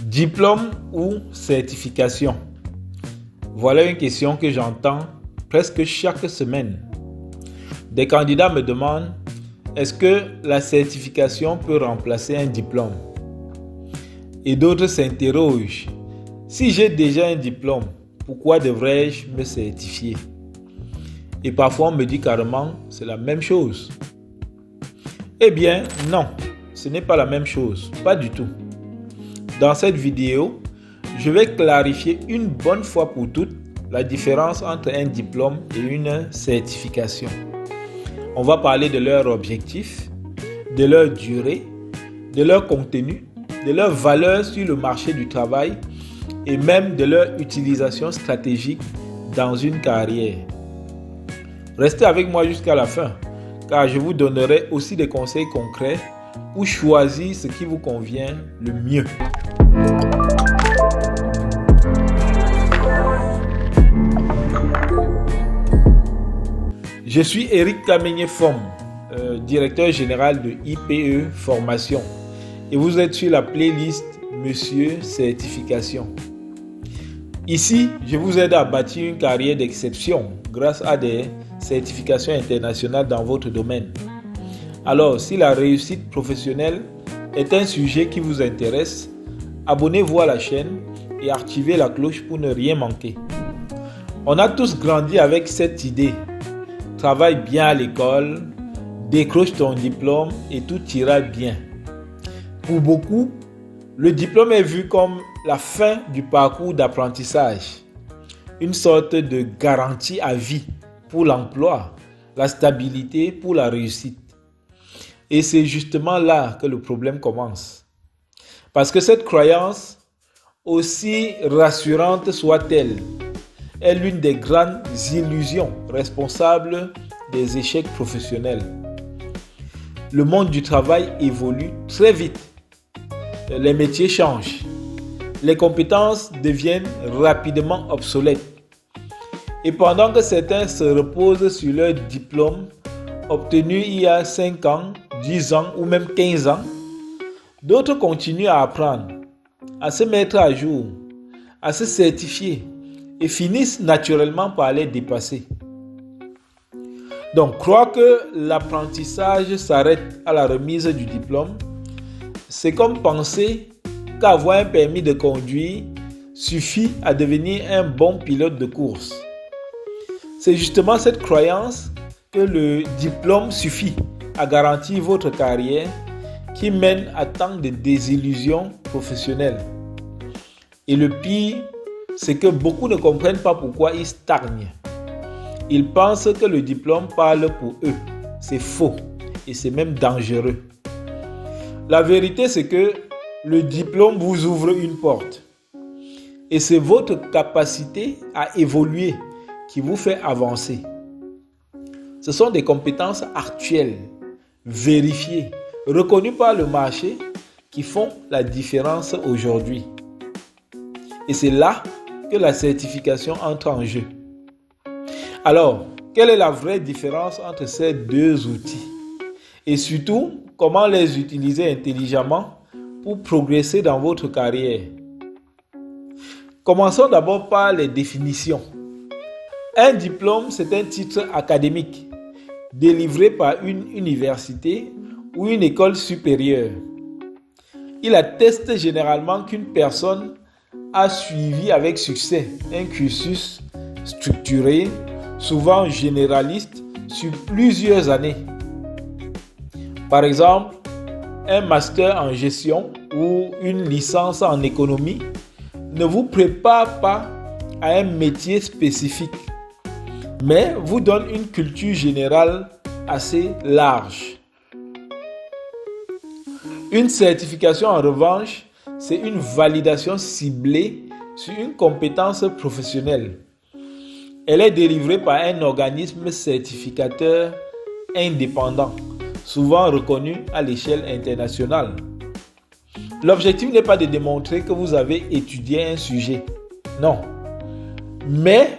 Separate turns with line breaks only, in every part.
Diplôme ou certification? Voilà une question que j'entends presque chaque semaine. Des candidats me demandent, est-ce que la certification peut remplacer un diplôme? Et d'autres s'interrogent, si j'ai déjà un diplôme, pourquoi devrais-je me certifier? Et parfois on me dit carrément, c'est la même chose. Eh bien, non, ce n'est pas la même chose, pas du tout. Dans cette vidéo, je vais clarifier une bonne fois pour toutes la différence entre un diplôme et une certification. On va parler de leur objectif, de leur durée, de leur contenu, de leur valeur sur le marché du travail et même de leur utilisation stratégique dans une carrière. Restez avec moi jusqu'à la fin, car je vous donnerai aussi des conseils concrets pour choisir ce qui vous convient le mieux. Je suis Éric Kamenye-Fom, directeur général de IPE Formation, et vous êtes sur la playlist Monsieur Certification. Ici, je vous aide à bâtir une carrière d'exception grâce à des certifications internationales dans votre domaine. Alors, si la réussite professionnelle est un sujet qui vous intéresse, abonnez-vous à la chaîne et activez la cloche pour ne rien manquer. On a tous grandi avec cette idée. Travaille bien à l'école, décroche ton diplôme et tout ira bien. Pour beaucoup, le diplôme est vu comme la fin du parcours d'apprentissage, une sorte de garantie à vie pour l'emploi, la stabilité pour la réussite. Et c'est justement là que le problème commence. Parce que cette croyance, aussi rassurante soit-elle, est l'une des grandes illusions responsables des échecs professionnels. Le monde du travail évolue très vite. Les métiers changent. Les compétences deviennent rapidement obsolètes. Et pendant que certains se reposent sur leur diplôme obtenu il y a 5 ans, 10 ans ou même 15 ans, d'autres continuent à apprendre, à se mettre à jour, à se certifier et finissent naturellement par les dépasser. Donc, croire que l'apprentissage s'arrête à la remise du diplôme, c'est comme penser qu'avoir un permis de conduire suffit à devenir un bon pilote de course. C'est justement cette croyance que le diplôme suffit à garantir votre carrière qui mène à tant de désillusions professionnelles. Et le pire, c'est que beaucoup ne comprennent pas pourquoi ils stagnent. Ils pensent que le diplôme parle pour eux. C'est faux et c'est même dangereux. La vérité, c'est que le diplôme vous ouvre une porte. Et c'est votre capacité à évoluer qui vous fait avancer. Ce sont des compétences actuelles, vérifiées, reconnues par le marché qui font la différence aujourd'hui. Et c'est là que la certification entre en jeu. Alors, quelle est la vraie différence entre ces deux outils? Et surtout, comment les utiliser intelligemment pour progresser dans votre carrière? Commençons d'abord par les définitions. Un diplôme, c'est un titre académique délivré par une université ou une école supérieure. Il atteste généralement qu'une personne a suivi avec succès un cursus structuré, souvent généraliste, sur plusieurs années. Par exemple, un master en gestion ou une licence en économie ne vous prépare pas à un métier spécifique, mais vous donne une culture générale assez large. Une certification, en revanche, c'est une validation ciblée sur une compétence professionnelle. Elle est délivrée par un organisme certificateur indépendant, souvent reconnu à l'échelle internationale. L'objectif n'est pas de démontrer que vous avez étudié un sujet, non, mais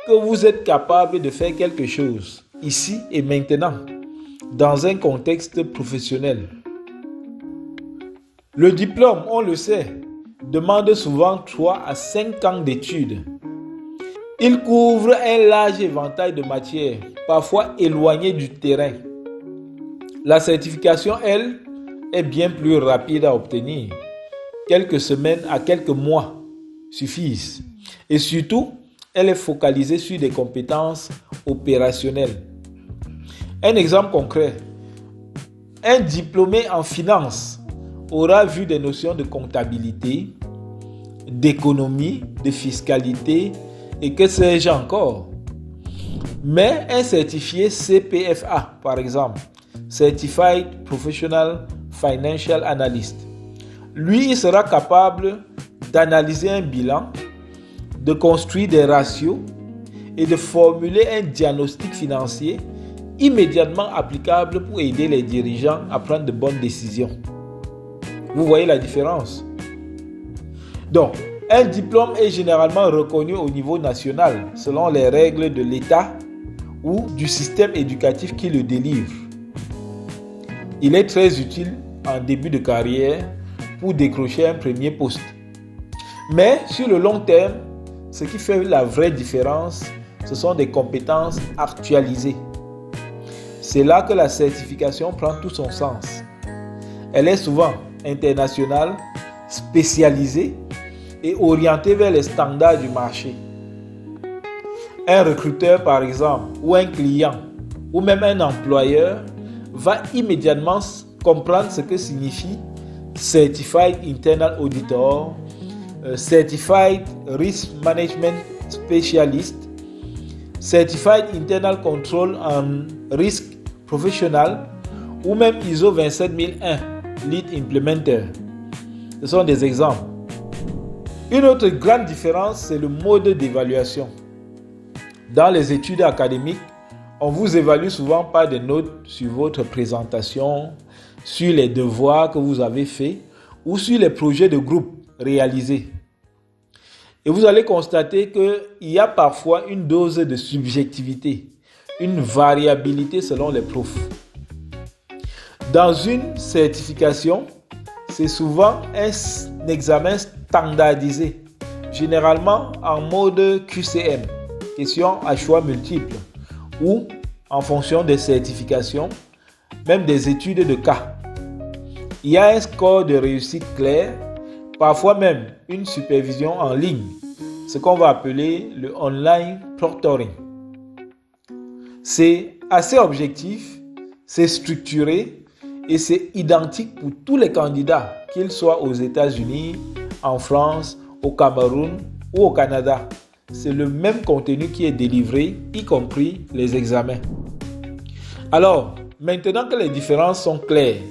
que vous êtes capable de faire quelque chose, ici et maintenant, dans un contexte professionnel. Le diplôme, on le sait, demande souvent 3 à 5 ans d'études. Il couvre un large éventail de matières, parfois éloignées du terrain. La certification, elle, est bien plus rapide à obtenir. Quelques semaines à quelques mois suffisent. Et surtout, elle est focalisée sur des compétences opérationnelles. Un exemple concret. Un diplômé en finance aura vu des notions de comptabilité, d'économie, de fiscalité et que sais-je encore. Mais un certifié CPFA, par exemple, Certified Professional Financial Analyst, lui, il sera capable d'analyser un bilan, de construire des ratios et de formuler un diagnostic financier immédiatement applicable pour aider les dirigeants à prendre de bonnes décisions. Vous voyez la différence? Donc, un diplôme est généralement reconnu au niveau national selon les règles de l'État ou du système éducatif qui le délivre. Il est très utile en début de carrière pour décrocher un premier poste. Mais sur le long terme, ce qui fait la vraie différence, ce sont des compétences actualisées. C'est là que la certification prend tout son sens. Elle est souvent internationale, spécialisée et orientée vers les standards du marché. Un recruteur, par exemple, ou un client, ou même un employeur, va immédiatement comprendre ce que signifie Certified Internal Auditor, Certified Risk Management Specialist, Certified Internal Control and Risk Professional ou même ISO 27001 Lead Implementer. Ce sont des exemples. Une autre grande différence, c'est le mode d'évaluation. Dans les études académiques, on vous évalue souvent par des notes sur votre présentation, sur les devoirs que vous avez faits ou sur les projets de groupe réalisés. Et vous allez constater qu'il y a parfois une dose de subjectivité, une variabilité selon les profs. Dans une certification, c'est souvent un examen standardisé, généralement en mode QCM, question à choix multiples, ou en fonction des certifications, même des études de cas. Il y a un score de réussite clair, parfois même une supervision en ligne, ce qu'on va appeler le online proctoring. C'est assez objectif, c'est structuré et c'est identique pour tous les candidats, qu'ils soient aux États-Unis, en France, au Cameroun ou au Canada. C'est le même contenu qui est délivré, y compris les examens. Alors, maintenant que les différences sont claires,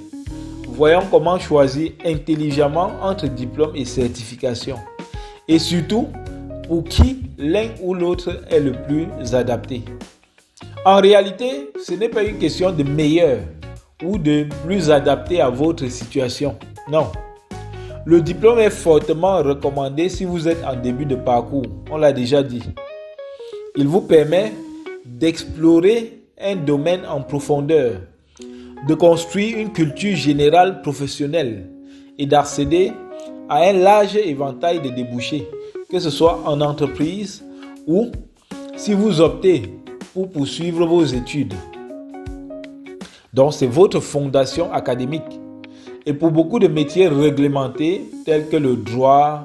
voyons comment choisir intelligemment entre diplôme et certification. Et surtout, pour qui l'un ou l'autre est le plus adapté. En réalité, ce n'est pas une question de meilleur ou de plus adapté à votre situation. Non. Le diplôme est fortement recommandé si vous êtes en début de parcours. On l'a déjà dit. Il vous permet d'explorer un domaine en profondeur, de construire une culture générale professionnelle et d'accéder à un large éventail de débouchés, que ce soit en entreprise ou si vous optez pour poursuivre vos études. Donc, c'est votre fondation académique. Et pour beaucoup de métiers réglementés, tels que le droit,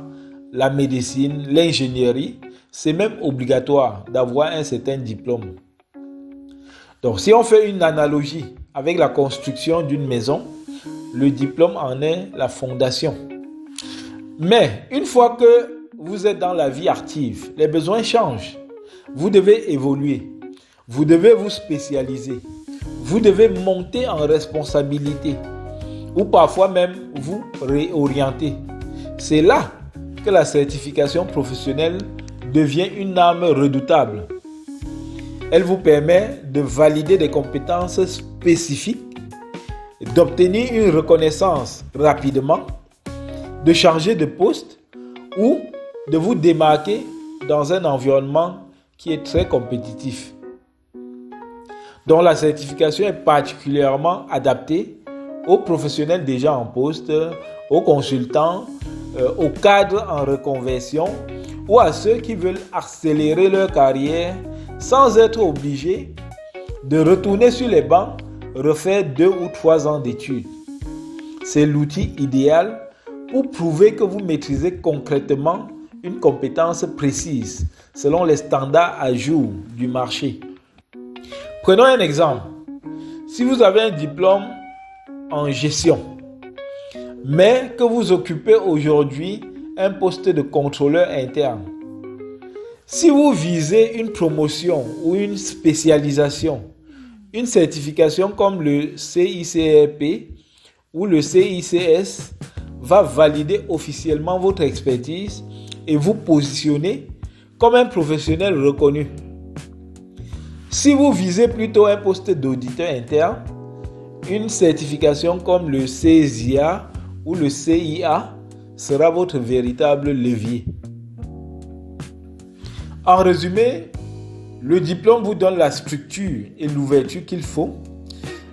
la médecine, l'ingénierie, c'est même obligatoire d'avoir un certain diplôme. Donc, si on fait une analogie avec la construction d'une maison, le diplôme en est la fondation. Mais une fois que vous êtes dans la vie active, les besoins changent. Vous devez évoluer. Vous devez vous spécialiser. Vous devez monter en responsabilité ou parfois même vous réorienter. C'est là que la certification professionnelle devient une arme redoutable. Elle vous permet de valider des compétences spécifiques, d'obtenir une reconnaissance rapidement, de changer de poste ou de vous démarquer dans un environnement qui est très compétitif. Donc la certification est particulièrement adaptée aux professionnels déjà en poste, aux consultants, aux cadres en reconversion ou à ceux qui veulent accélérer leur carrière sans être obligés de retourner sur les bancs, refaire 2 ou 3 ans d'études. C'est l'outil idéal pour prouver que vous maîtrisez concrètement une compétence précise selon les standards à jour du marché. Prenons un exemple. Si vous avez un diplôme en gestion, mais que vous occupez aujourd'hui un poste de contrôleur interne, si vous visez une promotion ou une spécialisation, une certification comme le CICRP ou le CICS va valider officiellement votre expertise et vous positionner comme un professionnel reconnu. Si vous visez plutôt un poste d'auditeur interne, une certification comme le CESIA ou le CIA sera votre véritable levier. En résumé, le diplôme vous donne la structure et l'ouverture qu'il faut.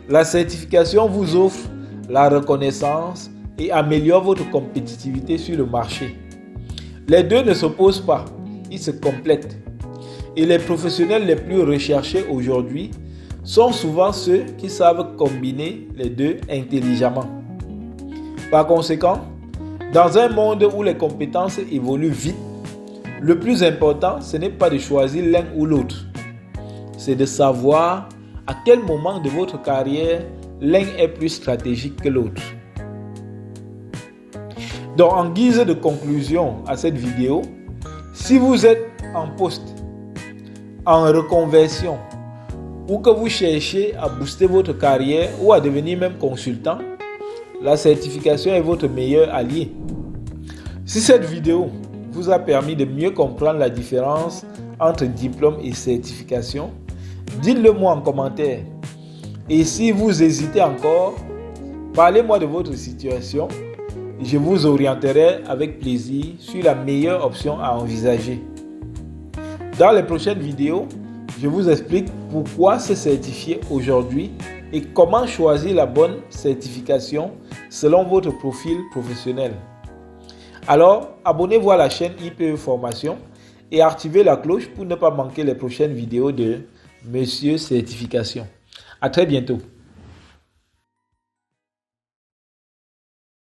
La certification vous offre la reconnaissance et améliore votre compétitivité sur le marché. Les deux ne s'opposent pas, ils se complètent. Et les professionnels les plus recherchés aujourd'hui sont souvent ceux qui savent combiner les deux intelligemment. Par conséquent, dans un monde où les compétences évoluent vite, le plus important, ce n'est pas de choisir l'un ou l'autre. C'est de savoir à quel moment de votre carrière l'un est plus stratégique que l'autre. Donc, en guise de conclusion à cette vidéo, si vous êtes en poste, en reconversion, ou que vous cherchez à booster votre carrière ou à devenir même consultant, la certification est votre meilleur allié. Si cette vidéo vous a permis de mieux comprendre la différence entre diplôme et certification, dites-le moi en commentaire. Et si vous hésitez encore, parlez-moi de votre situation. Je vous orienterai avec plaisir sur la meilleure option à envisager. Dans les prochaines vidéos, je vous explique pourquoi se certifier aujourd'hui et comment choisir la bonne certification selon votre profil professionnel. Alors, abonnez-vous à la chaîne IPE Formation et activez la cloche pour ne pas manquer les prochaines vidéos de Monsieur Certification. À très bientôt.